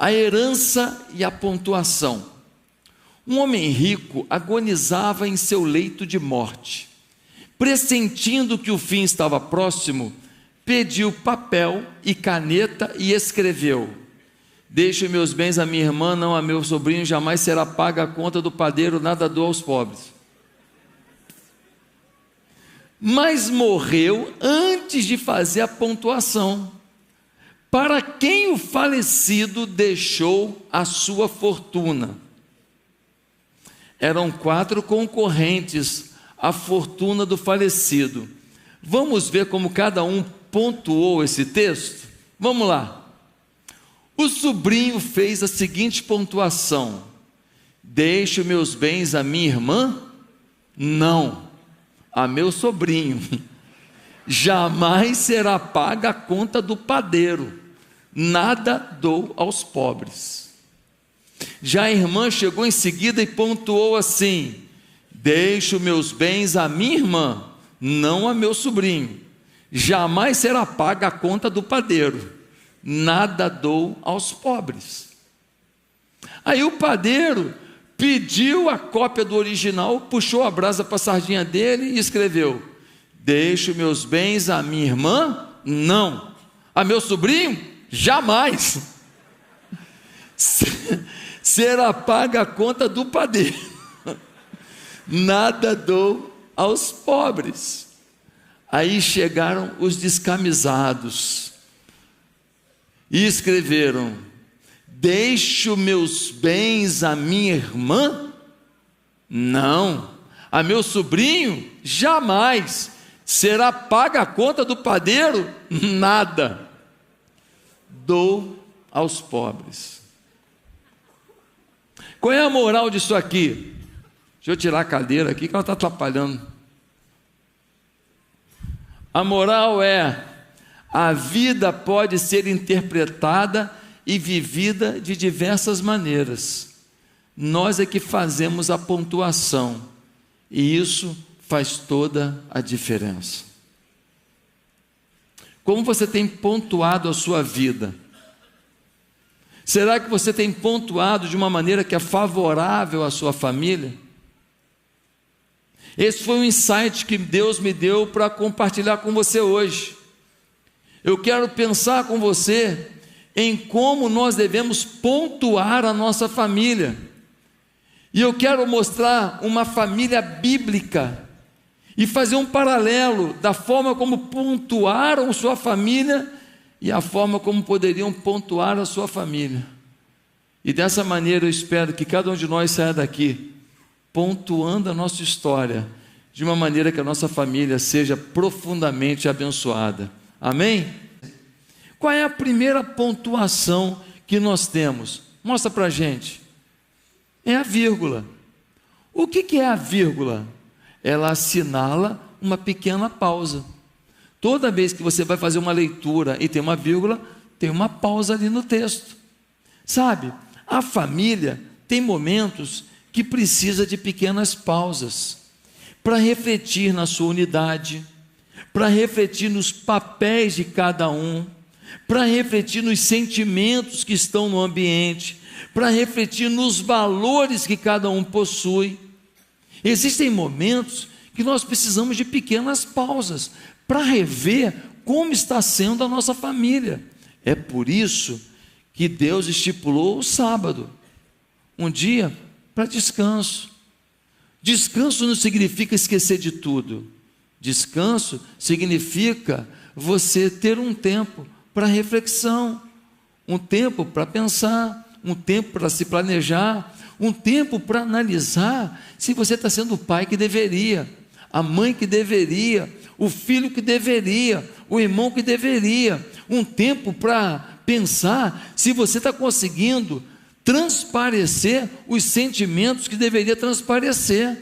A herança e a pontuação. Um homem rico agonizava em seu leito de morte. Pressentindo que o fim estava próximo, pediu papel e caneta e escreveu: deixe meus bens a minha irmã, não a meu sobrinho, jamais será paga a conta do padeiro, nada dou aos pobres. Mas morreu antes de fazer a pontuação. Para quem o falecido deixou a sua fortuna? Eram 4 concorrentes à fortuna do falecido. Vamos ver como cada um pontuou esse texto? Vamos lá. O sobrinho fez a seguinte pontuação: deixe meus bens a minha irmã? Não, a meu sobrinho. Jamais será paga a conta do padeiro, nada dou aos pobres. Já a irmã chegou em seguida e pontuou assim: deixo meus bens a minha irmã, não a meu sobrinho. Jamais será paga a conta do padeiro, nada dou aos pobres. Aí o padeiro pediu a cópia do original, puxou a brasa para a sardinha dele e escreveu: deixo meus bens a minha irmã? Não. A meu sobrinho? Jamais. Será paga a conta do padeiro, nada dou aos pobres. Aí chegaram os descamisados e escreveram: deixo meus bens a minha irmã? Não. A meu sobrinho? Jamais. Será paga a conta do padeiro? Nada. Dou aos pobres. Qual é a moral disso aqui? Deixa eu tirar a cadeira aqui que ela está atrapalhando. A moral é: a vida pode ser interpretada e vivida de diversas maneiras. Nós é que fazemos a pontuação, e isso faz toda a diferença. Como você tem pontuado a sua vida? Será que você tem pontuado de uma maneira que é favorável à sua família? Esse foi um insight que Deus me deu para compartilhar com você hoje. Eu quero pensar com você em como nós devemos pontuar a nossa família. E eu quero mostrar uma família bíblica e fazer um paralelo da forma como pontuaram sua família e a forma como poderiam pontuar a sua família. E dessa maneira eu espero que cada um de nós saia daqui pontuando a nossa história de uma maneira que a nossa família seja profundamente abençoada. Amém? Qual é a primeira pontuação que nós temos? Mostra para a gente. É a vírgula. O que é a vírgula? Ela assinala uma pequena pausa. Toda vez que você vai fazer uma leitura e tem uma vírgula, tem uma pausa ali no texto. Sabe, a família tem momentos que precisa de pequenas pausas para refletir na sua unidade, para refletir nos papéis de cada um, para refletir nos sentimentos que estão no ambiente, para refletir nos valores que cada um possui. Existem momentos que nós precisamos de pequenas pausas para rever como está sendo a nossa família. É por isso que Deus estipulou o sábado, um dia para descanso. Descanso não significa esquecer de tudo. Descanso significa você ter um tempo para reflexão, um tempo para pensar, um tempo para se planejar, um tempo para analisar se você está sendo o pai que deveria, a mãe que deveria, o filho que deveria, o irmão que deveria, um tempo para pensar se você está conseguindo transparecer os sentimentos que deveria transparecer.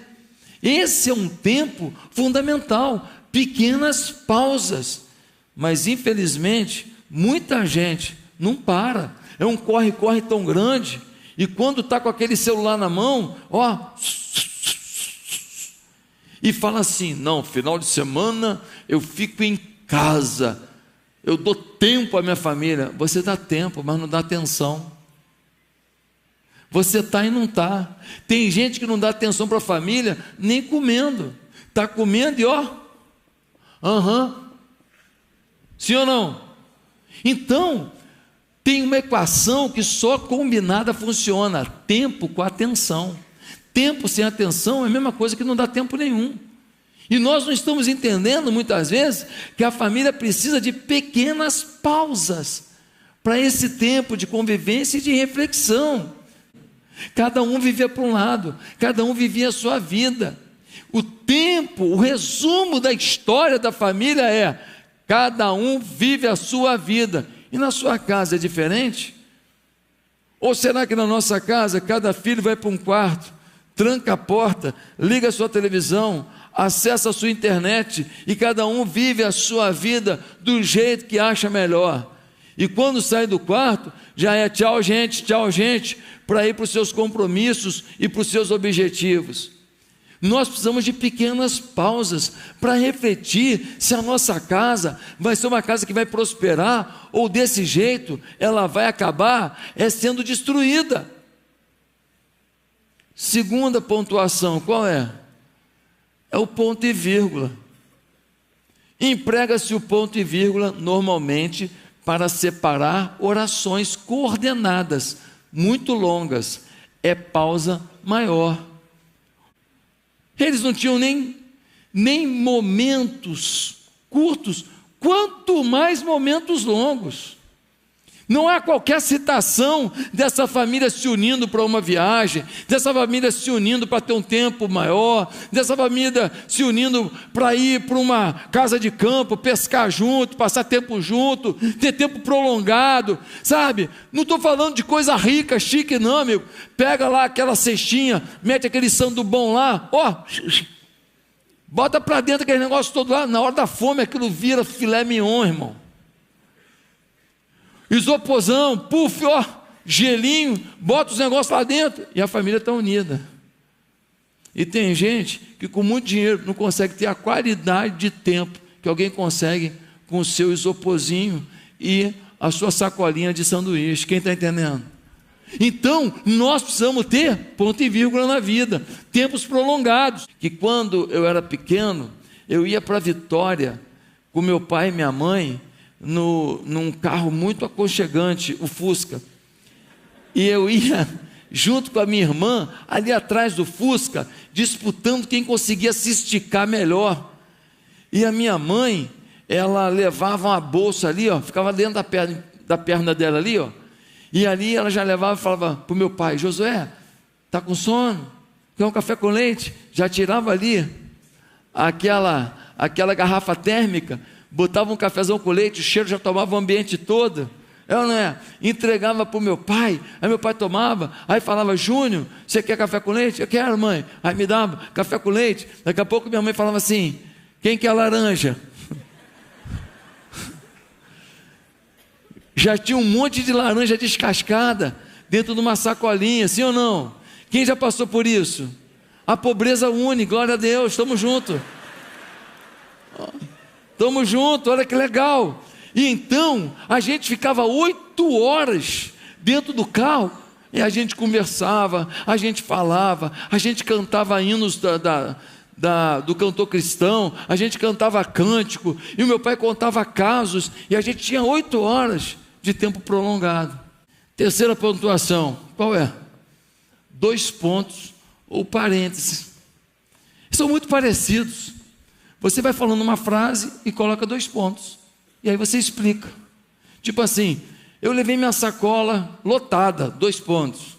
Esse é um tempo fundamental, pequenas pausas, mas infelizmente muita gente não para, é um corre-corre tão grande, e quando está com aquele celular na mão, e fala assim: não, final de semana eu fico em casa, eu dou tempo à minha família. Você dá tempo, mas não dá atenção. Você está e não está. Tem gente que não dá atenção para a família, nem comendo. Está comendo e ó, sim ou não? Então, tem uma equação que só combinada funciona: tempo com atenção. Tempo sem atenção é a mesma coisa que não dá tempo nenhum. E nós não estamos entendendo muitas vezes que a família precisa de pequenas pausas para esse tempo de convivência e de reflexão. Cada um vivia para um lado, cada um vivia a sua vida. O tempo, o resumo da história da família é: cada um vive a sua vida. E na sua casa é diferente? Ou será que na nossa casa cada filho vai para um quarto, tranca a porta, liga a sua televisão, acessa a sua internet e cada um vive a sua vida do jeito que acha melhor? E quando sai do quarto, já é tchau gente, para ir para os seus compromissos e para os seus objetivos. Nós precisamos de pequenas pausas para refletir se a nossa casa vai ser uma casa que vai prosperar ou desse jeito ela vai acabar sendo destruída. Segunda pontuação, qual é? É o ponto e vírgula. Emprega-se o ponto e vírgula normalmente para separar orações coordenadas, muito longas. É pausa maior. Eles não tinham nem momentos curtos, quanto mais momentos longos. Não há qualquer citação dessa família se unindo para uma viagem, dessa família se unindo para ter um tempo maior, dessa família se unindo para ir para uma casa de campo, pescar junto, passar tempo junto, ter tempo prolongado, sabe? Não estou falando de coisa rica, chique não, amigo. Pega lá aquela cestinha, mete aquele sandu bom lá, ó, bota para dentro aquele negócio todo lá, na hora da fome aquilo vira filé mignon, irmão. Isoporzão, puff, ó, gelinho, bota os negócios lá dentro e a família está unida. E tem gente que com muito dinheiro não consegue ter a qualidade de tempo que alguém consegue com o seu isoporzinho e a sua sacolinha de sanduíche. Quem está entendendo? Então, nós precisamos ter ponto e vírgula na vida, tempos prolongados. Que quando eu era pequeno, eu ia para Vitória com meu pai e minha mãe, num carro muito aconchegante, o Fusca, e eu ia junto com a minha irmã ali atrás do Fusca, disputando quem conseguia se esticar melhor. E a minha mãe, ela levava uma bolsa ali, ó, ficava dentro da perna dela ali, ó, e ali ela já levava e falava para o meu pai: Josué, está com sono? Quer um café com leite? Já tirava ali aquela garrafa térmica, botava um cafezão com leite, o cheiro já tomava o ambiente todo. Eu não é? Entregava para o meu pai, aí meu pai tomava, aí falava: Júnior, você quer café com leite? Eu quero, mãe. Aí me dava café com leite. Daqui a pouco minha mãe falava assim: quem quer laranja? Já tinha um monte de laranja descascada dentro de uma sacolinha, sim ou não? Quem já passou por isso? A pobreza une, glória a Deus, estamos juntos. Estamos juntos, olha que legal. E então a gente ficava 8 horas dentro do carro e a gente conversava, a gente falava, a gente cantava hinos do cantor cristão, a gente cantava cântico, e o meu pai contava casos, e a gente tinha 8 horas de tempo prolongado. Terceira pontuação, qual é? 2 pontos ou parênteses. São muito parecidos. Você vai falando uma frase e coloca 2 pontos. E aí você explica. Tipo assim: eu levei minha sacola lotada, 2 pontos.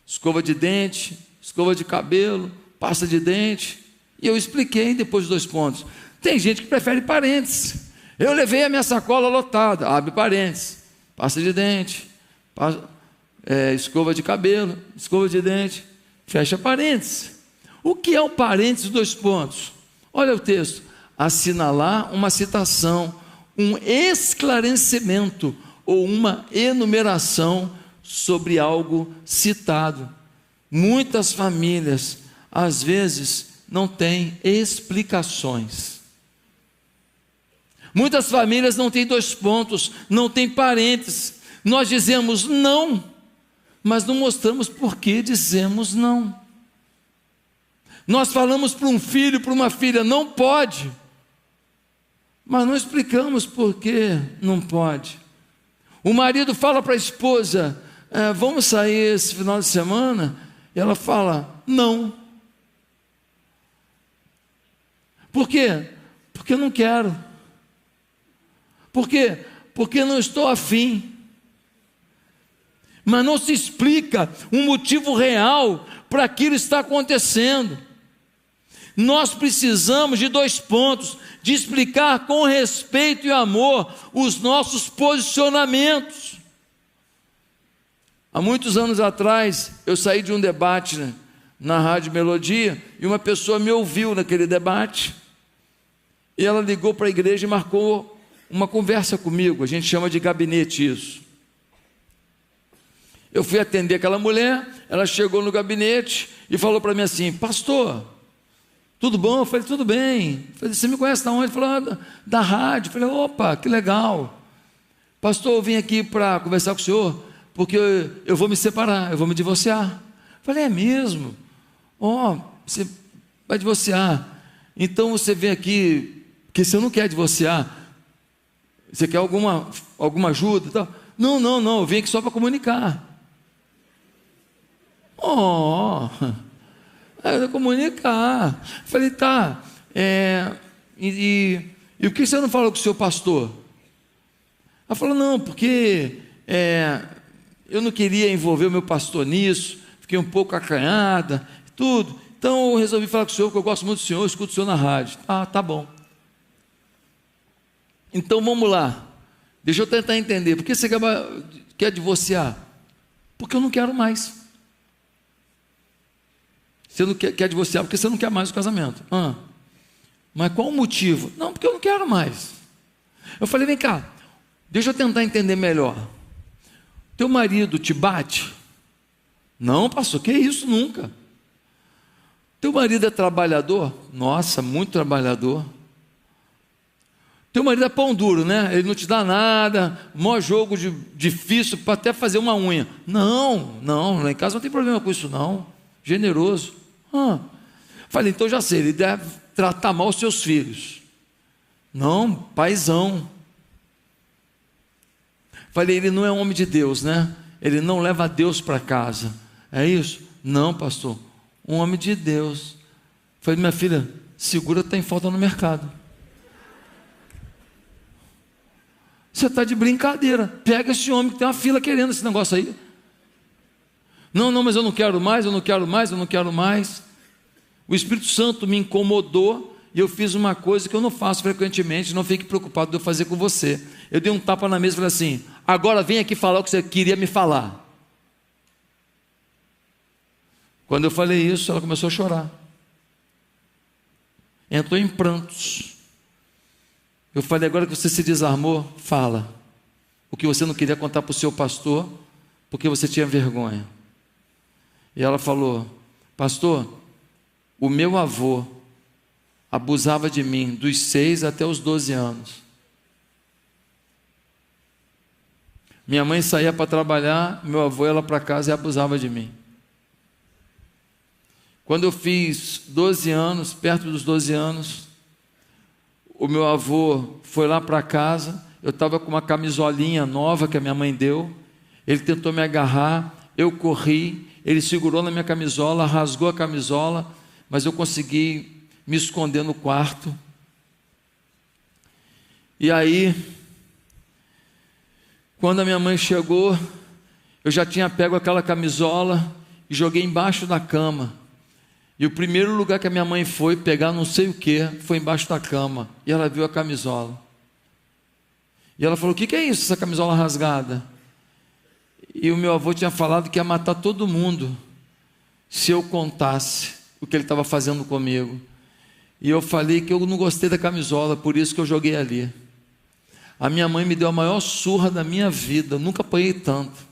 Escova de dente, escova de cabelo, pasta de dente. E eu expliquei depois 2 pontos. Tem gente que prefere parênteses. Eu levei a minha sacola lotada, abre parênteses. Pasta de dente, escova de cabelo, escova de dente, fecha parênteses. O que é o parênteses 2 pontos? Olha o texto: assinalar uma citação, um esclarecimento ou uma enumeração sobre algo citado. Muitas famílias, às vezes, não têm explicações. Muitas famílias não têm 2 pontos, não têm parênteses. Nós dizemos não mas não mostramos por que dizemos não. Nós falamos para um filho, para uma filha, não pode, mas não explicamos por que não pode. O marido fala para a esposa, vamos sair esse final de semana? E ela fala, não. Por quê? Porque eu não quero. Por quê? Porque não estou afim. Mas não se explica um motivo real para aquilo estar acontecendo. Nós precisamos de 2 pontos, de explicar com respeito e amor os nossos posicionamentos. Há muitos anos atrás, eu saí de um debate na Rádio Melodia, e uma pessoa me ouviu naquele debate, e ela ligou para a igreja e marcou uma conversa comigo. A gente chama de gabinete isso. Eu fui atender aquela mulher, ela chegou no gabinete e falou para mim assim, pastor, tudo bom? Eu falei, tudo bem. Eu falei, você me conhece de onde? Ele falou, da rádio. Eu falei, opa, que legal. Pastor, eu vim aqui para conversar com o senhor, porque eu vou me separar, eu vou me divorciar. Eu falei, é mesmo? Você vai divorciar. Então você vem aqui, porque você não quer divorciar, você quer alguma ajuda e tal? Não, eu vim aqui só para comunicar. Comunicar. Falei, tá, e o que você não falou com o seu pastor? Ela falou, não, porque eu não queria envolver o meu pastor nisso, fiquei um pouco acanhada, tudo, então eu resolvi falar com o senhor, porque eu gosto muito do senhor, eu escuto o senhor na rádio. Tá bom. Então vamos lá, deixa eu tentar entender, por que você quer divorciar? Porque eu não quero mais. Você não quer divorciar porque você não quer mais o casamento. Mas qual o motivo? Não, porque eu não quero mais. Eu falei, vem cá, deixa eu tentar entender melhor. Teu marido te bate? Não, pastor, que isso, nunca. Teu marido é trabalhador? Nossa, muito trabalhador. Teu marido é pão duro, né? Ele não te dá nada, maior jogo difícil para até fazer uma unha. Não, lá em casa não tem problema com isso não. Generoso. Falei, então já sei, ele deve tratar mal os seus filhos. Não, paizão. Falei, ele não é homem de Deus, né? Ele não leva Deus para casa. É isso? Não, pastor, um homem de Deus. Falei, minha filha, segura, tem falta no mercado. Você está de brincadeira. Pega esse homem que tem uma fila querendo esse negócio aí. Não, mas eu não quero mais. O Espírito Santo me incomodou e eu fiz uma coisa que eu não faço frequentemente, não fique preocupado de eu fazer com você. Eu dei um tapa na mesa e falei assim, agora vem aqui falar o que você queria me falar. Quando eu falei isso, ela começou a chorar. Entrou em prantos. Eu falei, agora que você se desarmou, fala. O que você não queria contar para o seu pastor, porque você tinha vergonha. E ela falou, pastor, o meu avô abusava de mim dos 6 até os 12 anos. Minha mãe saía para trabalhar, meu avô ia lá para casa e abusava de mim. Quando eu fiz 12 anos, perto dos 12 anos, o meu avô foi lá para casa, eu estava com uma camisolinha nova que a minha mãe deu, ele tentou me agarrar, eu corri, ele segurou na minha camisola, rasgou a camisola, mas eu consegui me esconder no quarto. E aí, quando a minha mãe chegou, eu já tinha pego aquela camisola e joguei embaixo da cama. E o primeiro lugar que a minha mãe foi pegar não sei o que, foi embaixo da cama. E ela viu a camisola. E ela falou, o que é isso, essa camisola rasgada? E o meu avô tinha falado que ia matar todo mundo se eu contasse o que ele estava fazendo comigo. E eu falei que eu não gostei da camisola, por isso que eu joguei ali. A minha mãe me deu a maior surra da minha vida, eu nunca apanhei tanto.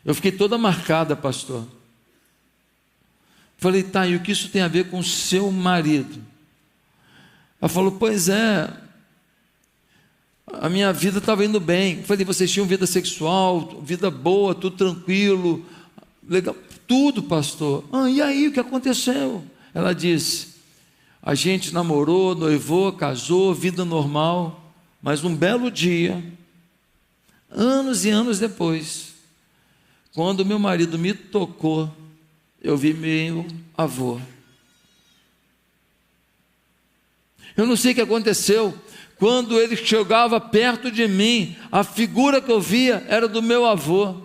Eu fiquei toda marcada, pastor. Falei, tá, e o que isso tem a ver com o seu marido? Ela falou, pois é, a minha vida estava indo bem. Eu falei, vocês tinham vida sexual, vida boa, tudo tranquilo, legal, tudo, pastor. E aí, o que aconteceu? Ela disse, a gente namorou, noivou, casou, vida normal, mas um belo dia, anos e anos depois, quando meu marido me tocou, eu vi meu avô. Eu não sei o que aconteceu. Quando ele chegava perto de mim, a figura que eu via era do meu avô.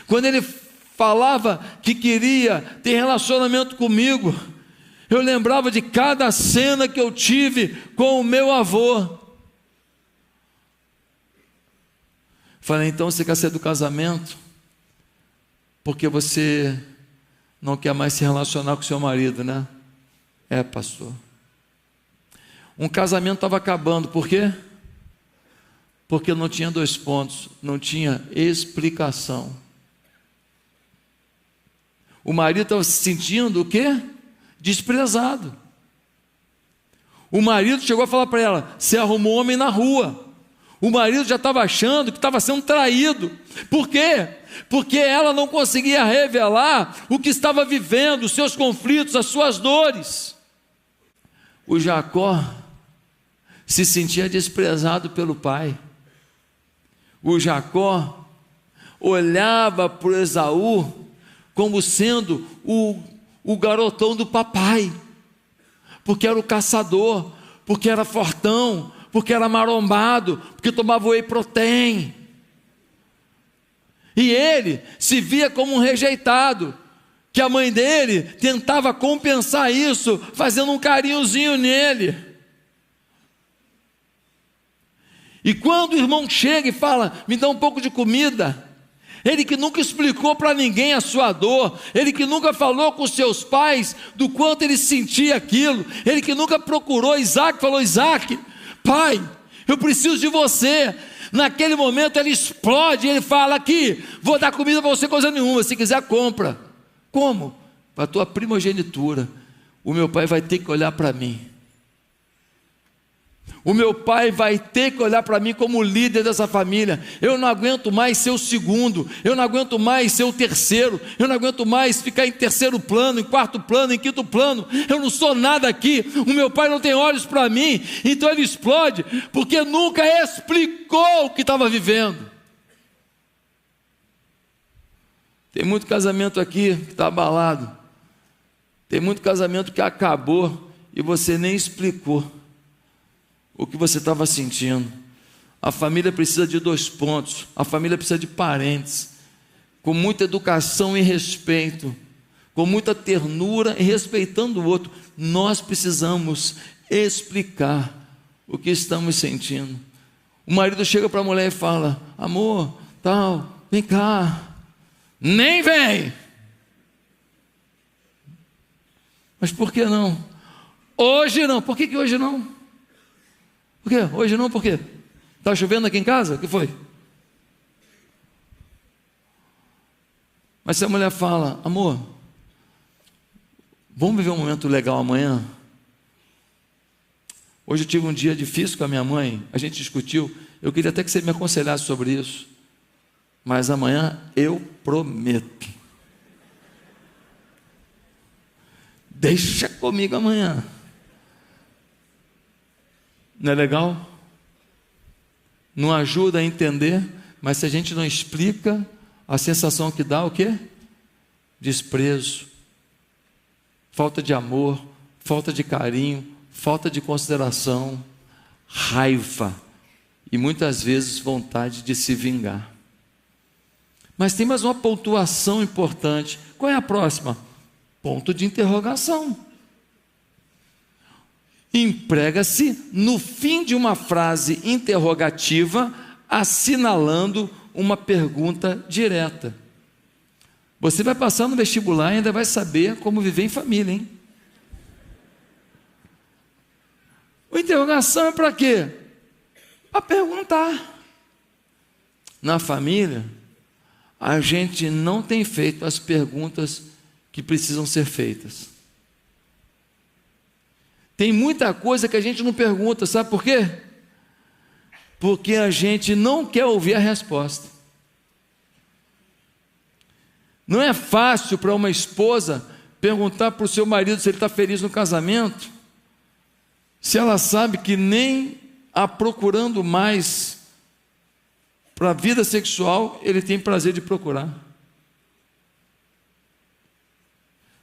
Quando ele falava que queria ter relacionamento comigo, eu lembrava de cada cena que eu tive com o meu avô. Falei, então você quer sair do casamento? Porque você não quer mais se relacionar com seu marido, né? É, pastor. Um casamento estava acabando, por quê? Porque não tinha 2 pontos, não tinha explicação. O marido estava se sentindo o quê? Desprezado. O marido chegou a falar para ela, você arrumou um homem na rua. O marido já estava achando que estava sendo traído. Por quê? Porque ela não conseguia revelar o que estava vivendo, os seus conflitos, as suas dores. O Jacó se sentia desprezado pelo pai. O Jacó olhava para o Esaú como sendo o garotão do papai, porque era o caçador, porque era fortão, porque era marombado, porque tomava whey protein. E ele se via como um rejeitado, que a mãe dele tentava compensar isso, fazendo um carinhozinho nele. E quando o irmão chega e fala, me dá um pouco de comida, ele que nunca explicou para ninguém a sua dor, ele que nunca falou com seus pais do quanto ele sentia aquilo, ele que nunca procurou Isaac, falou, Isaac, pai, eu preciso de você. Naquele momento ele explode, ele fala, aqui, vou dar comida para você, coisa nenhuma, se quiser compra. Como? Para a tua primogenitura. O meu pai vai ter que olhar para mim. O meu pai vai ter que olhar para mim como líder dessa família. Eu não aguento mais ser o segundo, eu não aguento mais ser o terceiro, eu não aguento mais ficar em terceiro plano, em quarto plano, em quinto plano. Eu não sou nada aqui, o meu pai não tem olhos para mim. Então ele explode, porque nunca explicou o que estava vivendo. Tem muito casamento aqui que está abalado, tem muito casamento que acabou e você nem explicou o que você estava sentindo. A família precisa de 2 pontos, a família precisa de parentes, com muita educação e respeito, com muita ternura e respeitando o outro. Nós precisamos explicar o que estamos sentindo. O marido chega para a mulher e fala, amor, tal, vem cá. Nem vem. Mas por que não? Hoje não. Por que hoje não? Por quê? Hoje não, por quê? Está chovendo aqui em casa? O que foi? Mas se a mulher fala, amor, vamos viver um momento legal amanhã? Hoje eu tive um dia difícil com a minha mãe, a gente discutiu, eu queria até que você me aconselhasse sobre isso, mas amanhã eu prometo. Deixa comigo amanhã. Não é legal? Não ajuda a entender, mas se a gente não explica, a sensação que dá é o quê? Desprezo, falta de amor, falta de carinho, falta de consideração, raiva e muitas vezes vontade de se vingar. Mas tem mais uma pontuação importante. Qual é a próxima? Ponto de interrogação. Emprega-se no fim de uma frase interrogativa, assinalando uma pergunta direta. Você vai passar no vestibular e ainda vai saber como viver em família, hein? A interrogação é para quê? Para perguntar. Na família, a gente não tem feito as perguntas que precisam ser feitas. Tem muita coisa que a gente não pergunta, sabe por quê? Porque a gente não quer ouvir a resposta. Não é fácil para uma esposa perguntar para o seu marido se ele está feliz no casamento, se ela sabe que nem a procurando mais para a vida sexual ele tem prazer de procurar.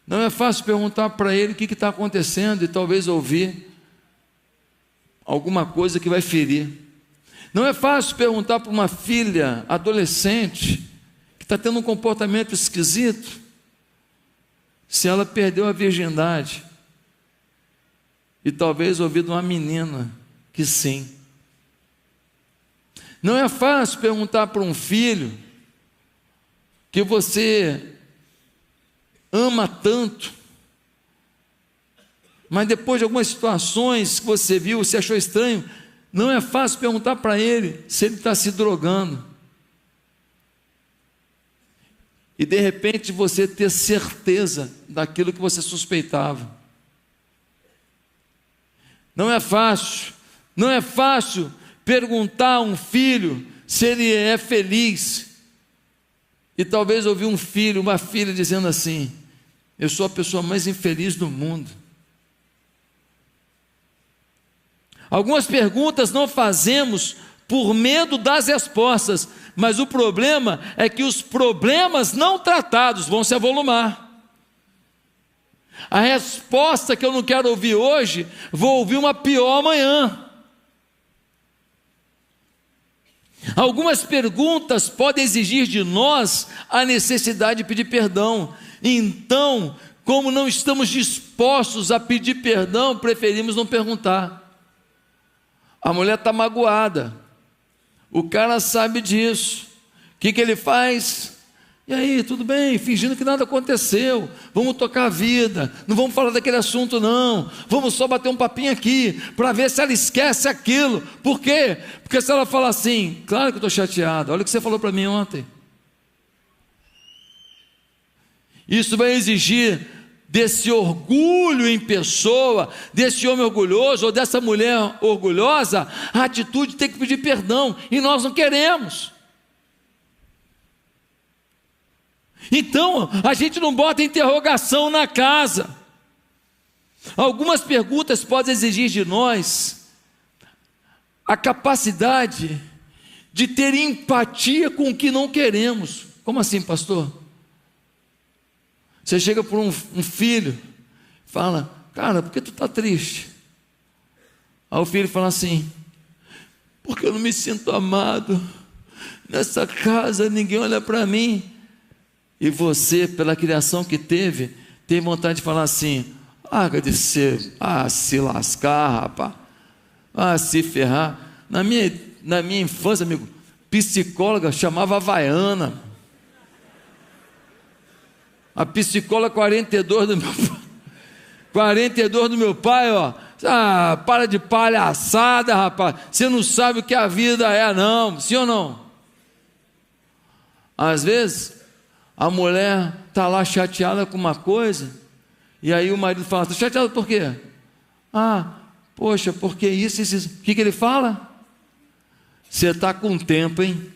Não é fácil perguntar para ele o que está acontecendo e talvez ouvir alguma coisa que vai ferir. Não é fácil perguntar para uma filha adolescente que está tendo um comportamento esquisito se ela perdeu a virgindade e talvez ouvir de uma menina que sim. Não é fácil perguntar para um filho que você ama tanto, mas depois de algumas situações que você viu, você achou estranho, não é fácil perguntar para ele se ele está se drogando. E de repente você ter certeza daquilo que você suspeitava. Não é fácil perguntar a um filho se ele é feliz. E talvez ouvir um filho, uma filha dizendo assim: eu sou a pessoa mais infeliz do mundo. Algumas perguntas não fazemos por medo das respostas, mas o problema é que os problemas não tratados vão se avolumar. A resposta que eu não quero ouvir hoje, vou ouvir uma pior amanhã. Algumas perguntas podem exigir de nós a necessidade de pedir perdão. Então, como não estamos dispostos a pedir perdão, preferimos não perguntar. A mulher está magoada, o cara sabe disso. O que ele faz? E aí, tudo bem? Fingindo que nada aconteceu, vamos tocar a vida, não vamos falar daquele assunto não, vamos só bater um papinho aqui, para ver se ela esquece aquilo. Por quê? Porque se ela falar assim: claro que eu estou chateado, olha o que você falou para mim ontem. Isso vai exigir desse orgulho em pessoa, desse homem orgulhoso ou dessa mulher orgulhosa, a atitude de ter que pedir perdão, e nós não queremos. Então, a gente não bota interrogação na casa. Algumas perguntas podem exigir de nós a capacidade de ter empatia com o que não queremos. Como assim, pastor? Você chega para um filho, fala: cara, por que tu está triste? Aí o filho fala assim: porque eu não me sinto amado, nessa casa ninguém olha para mim. E você, pela criação que teve, tem vontade de falar assim: se lascar, rapaz, se ferrar. Na minha infância, amigo, psicóloga chamava Havaiana. A psicóloga 42 do meu pai, ó. Para de palhaçada, rapaz. Você não sabe o que a vida é, não. Sim ou não? Às vezes a mulher está lá chateada com uma coisa, e aí o marido fala: está chateado por quê? Poxa, porque isso. O que ele fala? Você está com tempo, hein?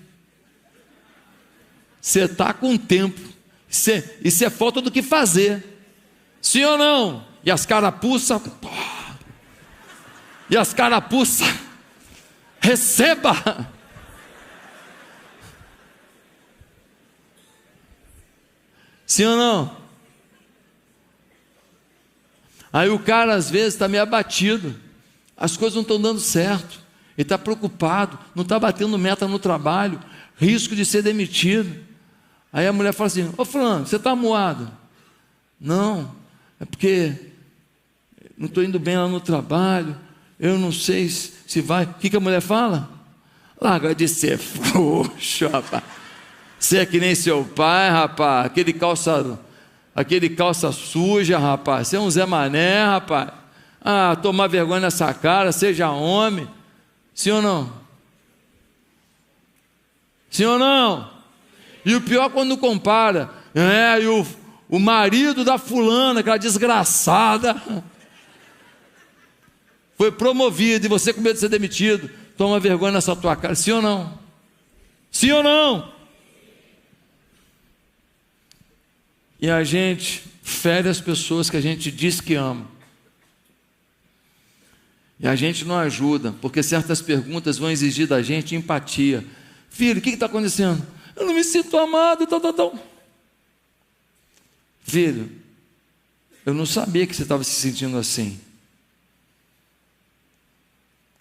Você está com tempo. Isso é falta do que fazer. Sim ou não? E as carapuças, receba. Sim ou não? Aí o cara às vezes está meio abatido, as coisas não estão dando certo, ele está preocupado, não está batendo meta no trabalho, risco de ser demitido. Aí a mulher fala assim: ô fulano, você está amuado? Não, é porque não estou indo bem lá no trabalho, eu não sei se vai. O que a mulher fala? Larga de ser frouxo, rapaz. Você é que nem seu pai, rapaz, aquele calça suja, rapaz, você é um Zé Mané, rapaz. Tomar vergonha nessa cara, seja homem. Sim ou não? Sim ou não? E o pior quando compara, e o marido da fulana, aquela desgraçada, foi promovido e você com medo de ser demitido, toma vergonha nessa tua cara, sim ou não? Sim ou não? E a gente fere as pessoas que a gente diz que ama. E a gente não ajuda, porque certas perguntas vão exigir da gente empatia. Filho, o que está acontecendo? Eu não me sinto amado, tal. Filho, eu não sabia que você estava se sentindo assim.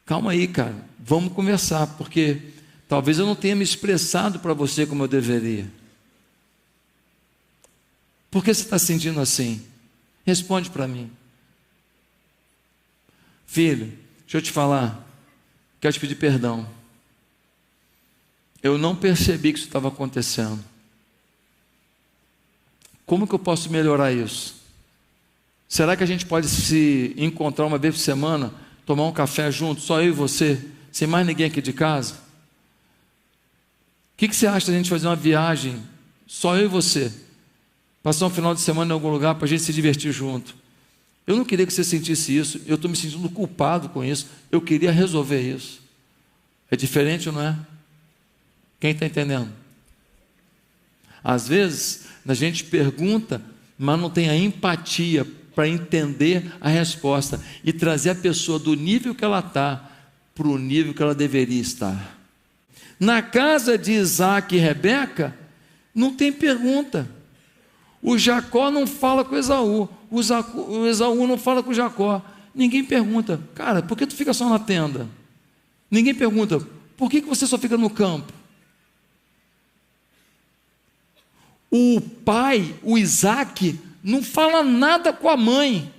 Calma aí, cara, vamos conversar, porque talvez eu não tenha me expressado para você como eu deveria. Por que você está se sentindo assim? Responde para mim. Filho, deixa eu te falar, quero te pedir perdão. Eu não percebi que isso estava acontecendo. Como que eu posso melhorar isso? Será que a gente pode se encontrar uma vez por semana, tomar um café junto, só eu e você, sem mais ninguém aqui de casa? O que você acha da gente fazer uma viagem, só eu e você? Passar um final de semana em algum lugar para a gente se divertir junto. Eu não queria que você sentisse isso, eu estou me sentindo culpado com isso, eu queria resolver isso. É diferente, não é? Quem está entendendo? Às vezes, a gente pergunta, mas não tem a empatia para entender a resposta e trazer a pessoa do nível que ela está para o nível que ela deveria estar. Na casa de Isaac e Rebeca, não tem pergunta. O Jacó não fala com Esaú, o Esaú não fala com Jacó. Ninguém pergunta, cara, por que tu fica só na tenda? Ninguém pergunta, por que você só fica no campo? O pai, o Isaac, não fala nada com a mãe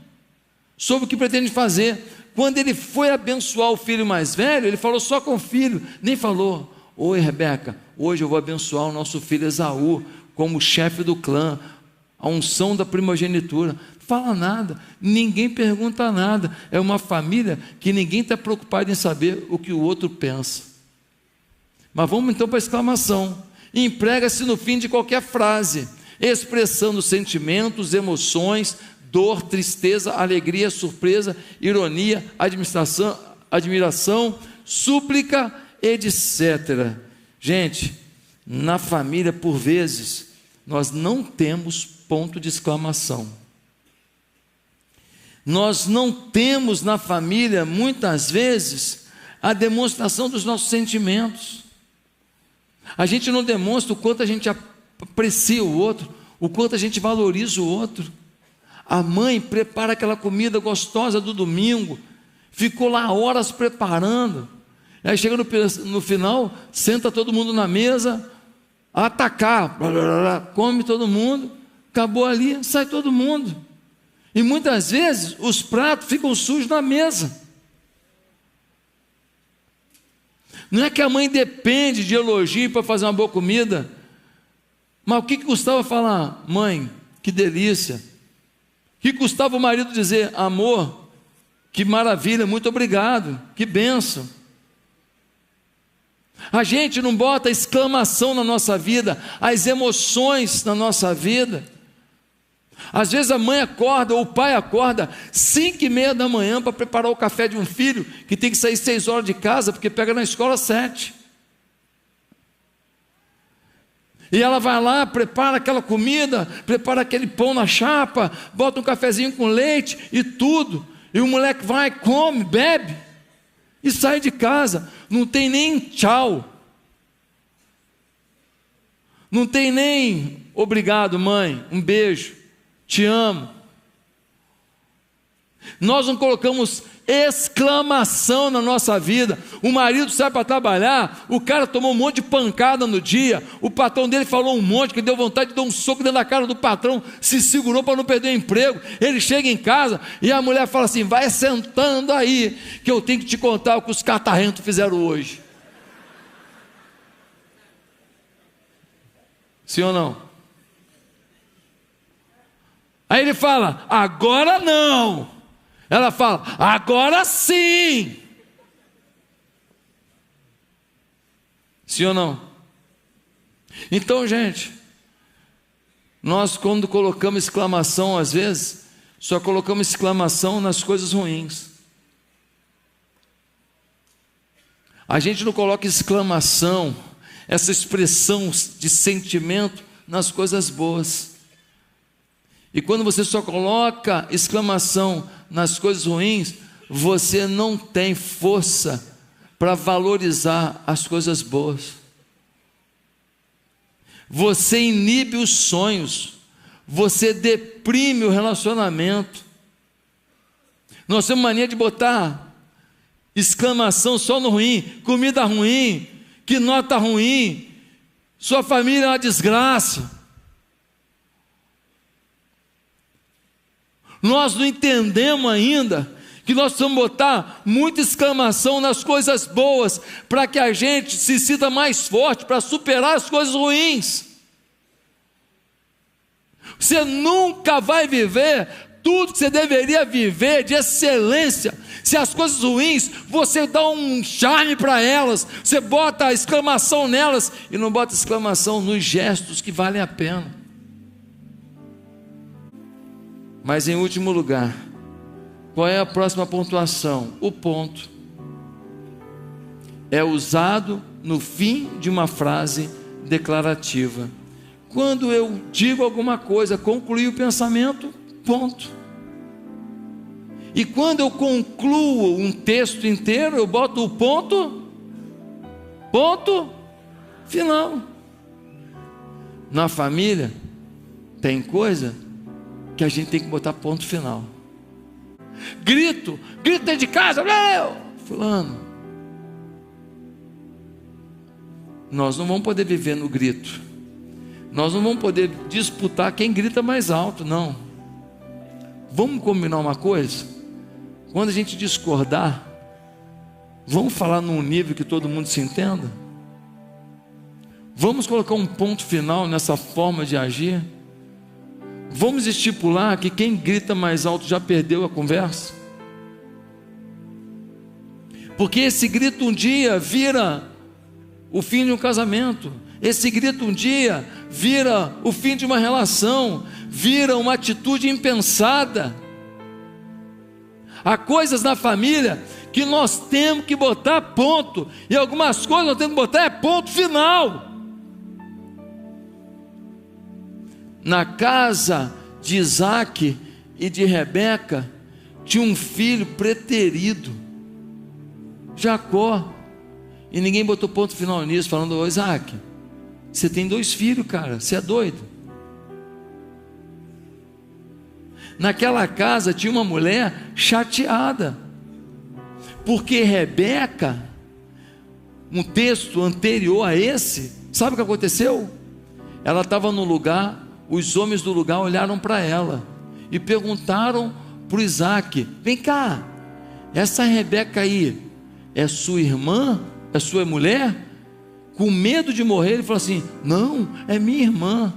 sobre o que pretende fazer. Quando ele foi abençoar o filho mais velho, ele falou só com o filho, nem falou: oi Rebeca, hoje eu vou abençoar o nosso filho Esaú como chefe do clã, a unção da primogenitura. Fala nada, ninguém pergunta nada. É uma família que ninguém está preocupado em saber o que o outro pensa. Mas vamos então para a exclamação. Emprega-se no fim de qualquer frase, expressando sentimentos, emoções, dor, tristeza, alegria, surpresa, ironia, admiração, súplica, etc. Gente, na família, por vezes, nós não temos ponto de exclamação. Nós não temos na família, muitas vezes, a demonstração dos nossos sentimentos. A gente não demonstra o quanto a gente aprecia o outro, o quanto a gente valoriza o outro. A mãe prepara aquela comida gostosa do domingo, ficou lá horas preparando, aí chega no final, senta todo mundo na mesa, atacar, come todo mundo, acabou ali, sai todo mundo. E muitas vezes os pratos ficam sujos na mesa. Não é que a mãe depende de elogio para fazer uma boa comida, mas o que custava falar: mãe, que delícia? O que custava o marido dizer: amor, que maravilha, muito obrigado, que bênção? A gente não bota exclamação na nossa vida, as emoções na nossa vida. Às vezes a mãe acorda, ou o pai acorda 5:30 da manhã para preparar o café de um filho que tem que sair 6 horas de casa, porque pega na escola 7. E ela vai lá, prepara aquela comida, prepara aquele pão na chapa, bota um cafezinho com leite e tudo, e o moleque vai, come, bebe e sai de casa. Não tem nem tchau, não tem nem obrigado mãe, um beijo, te amo. Nós não colocamos exclamação na nossa vida. O marido sai para trabalhar, o cara tomou um monte de pancada no dia, o patrão dele falou um monte, que deu vontade de dar um soco dentro da cara do patrão, se segurou para não perder o emprego. Ele chega em casa e a mulher fala assim: vai sentando aí, que eu tenho que te contar o que os catarrentos fizeram hoje. Sim ou não? Aí ele fala: agora não. Ela fala: agora sim. Sim ou não? Então, gente, nós quando colocamos exclamação, às vezes, só colocamos exclamação nas coisas ruins. A gente não coloca exclamação, essa expressão de sentimento nas coisas boas. E quando você só coloca exclamação nas coisas ruins, você não tem força para valorizar as coisas boas. Você inibe os sonhos, você deprime o relacionamento. Nós temos mania de botar exclamação só no ruim, comida ruim, que nota ruim, sua família é uma desgraça. Nós não entendemos ainda que nós precisamos botar muita exclamação nas coisas boas, para que a gente se sinta mais forte, para superar as coisas ruins. Você nunca vai viver tudo que você deveria viver de excelência, se as coisas ruins, você dá um charme para elas, você bota a exclamação nelas, e não bota exclamação nos gestos que valem a pena. Mas em último lugar, qual é a próxima pontuação? O ponto é usado no fim de uma frase declarativa. Quando eu digo alguma coisa, concluí o pensamento, ponto. E quando eu concluo um texto inteiro, eu boto o ponto final. Na família, tem coisa que a gente tem que botar ponto final. Grito dentro de casa, fulano. Nós não vamos poder viver no grito. Nós não vamos poder disputar quem grita mais alto, não. Vamos combinar uma coisa? Quando a gente discordar, vamos falar num nível que todo mundo se entenda? Vamos colocar um ponto final nessa forma de agir? Vamos estipular que quem grita mais alto já perdeu a conversa? Porque esse grito um dia vira o fim de um casamento. Esse grito um dia vira o fim de uma relação, vira uma atitude impensada. Há coisas na família que nós temos que botar ponto, e algumas coisas nós temos que botar ponto final. Na casa de Isaac e de Rebeca, tinha um filho preterido, Jacó, e ninguém botou ponto final nisso, falando: ô Isaac, você tem 2 filhos, cara, você é doido. Naquela casa tinha uma mulher chateada, porque Rebeca, um texto anterior a esse, sabe o que aconteceu? Ela estava no lugar, os homens do lugar olharam para ela e perguntaram para o Isaac: vem cá, essa Rebeca aí é sua irmã? É sua mulher? Com medo de morrer, ele falou assim: não, é minha irmã.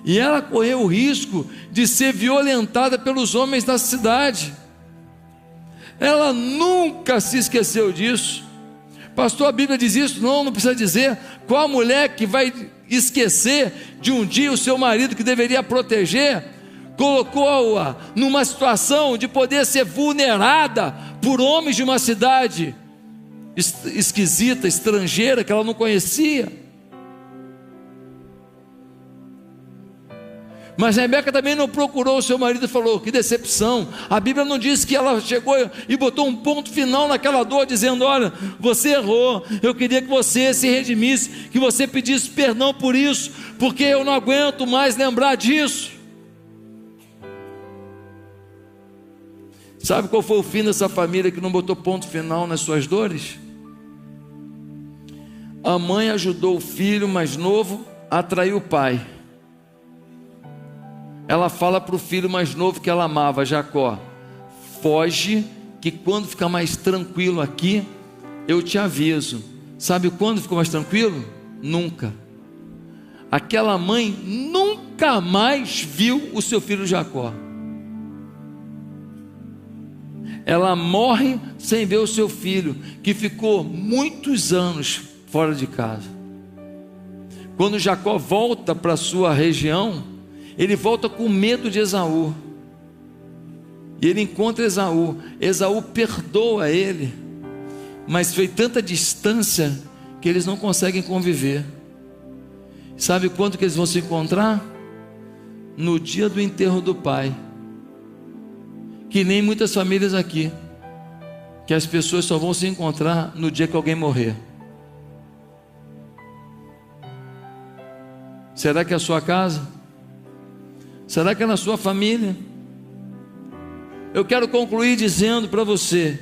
E ela correu o risco de ser violentada pelos homens da cidade. Ela nunca se esqueceu disso. Pastor, a Bíblia diz isso? Não precisa dizer. Qual a mulher que vai esquecer de um dia o seu marido, que deveria proteger, colocou-a numa situação de poder ser vulnerada por homens de uma cidade esquisita, estrangeira, que ela não conhecia? Mas Rebeca também não procurou o seu marido e falou: que decepção. A Bíblia não diz que ela chegou e botou um ponto final naquela dor, dizendo: olha, você errou, eu queria que você se redimisse, que você pedisse perdão por isso, porque eu não aguento mais lembrar disso. Sabe qual foi o fim dessa família que não botou ponto final nas suas dores? A mãe ajudou o filho mais novo a trair o pai. Ela fala para o filho mais novo que ela amava, Jacó: foge, que quando ficar mais tranquilo aqui, eu te aviso. Sabe quando ficou mais tranquilo? Nunca. Aquela mãe nunca mais viu o seu filho Jacó. Ela morre sem ver o seu filho, que ficou muitos anos fora de casa. Quando Jacó volta para a sua região, ele volta com medo de Esaú, e ele encontra Esaú. Esaú perdoa ele, mas foi tanta distância que eles não conseguem conviver. Sabe quando que eles vão se encontrar? No dia do enterro do pai. Que nem muitas famílias aqui, que as pessoas só vão se encontrar no dia que alguém morrer. Será que é a sua casa? Será que é na sua família? Eu quero concluir dizendo para você: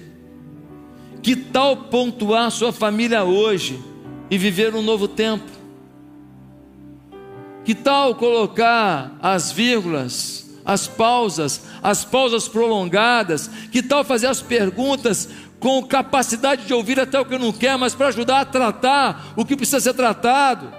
que tal pontuar sua família hoje e viver um novo tempo? Que tal colocar as vírgulas, as pausas prolongadas? Que tal fazer as perguntas com capacidade de ouvir até o que não quer, mas para ajudar a tratar o que precisa ser tratado?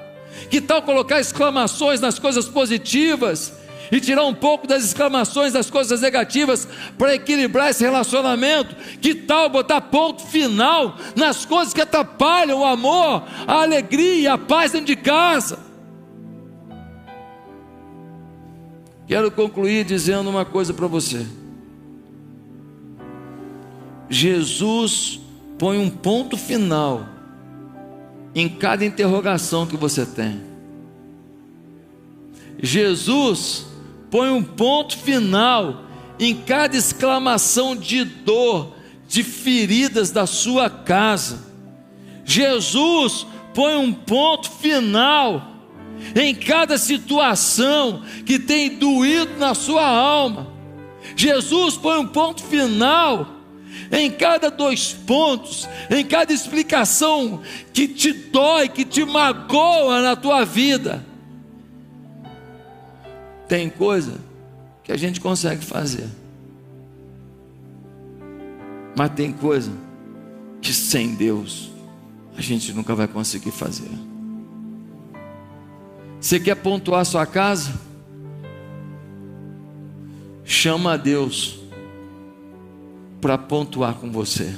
Que tal colocar exclamações nas coisas positivas e tirar um pouco das exclamações das coisas negativas para equilibrar esse relacionamento? Que tal botar ponto final nas coisas que atrapalham o amor, a alegria e a paz dentro de casa? Quero concluir dizendo uma coisa para você. Jesus põe um ponto final em cada interrogação que você tem. Jesus põe um ponto final em cada exclamação de dor, de feridas da sua casa. Jesus põe um ponto final em cada situação que tem doído na sua alma. Jesus põe um ponto final em cada 2 pontos, em cada explicação que te dói, que te magoa na tua vida. Tem coisa que a gente consegue fazer, mas tem coisa que sem Deus a gente nunca vai conseguir fazer. Você quer pontuar sua casa? Chama a Deus para pontuar com você.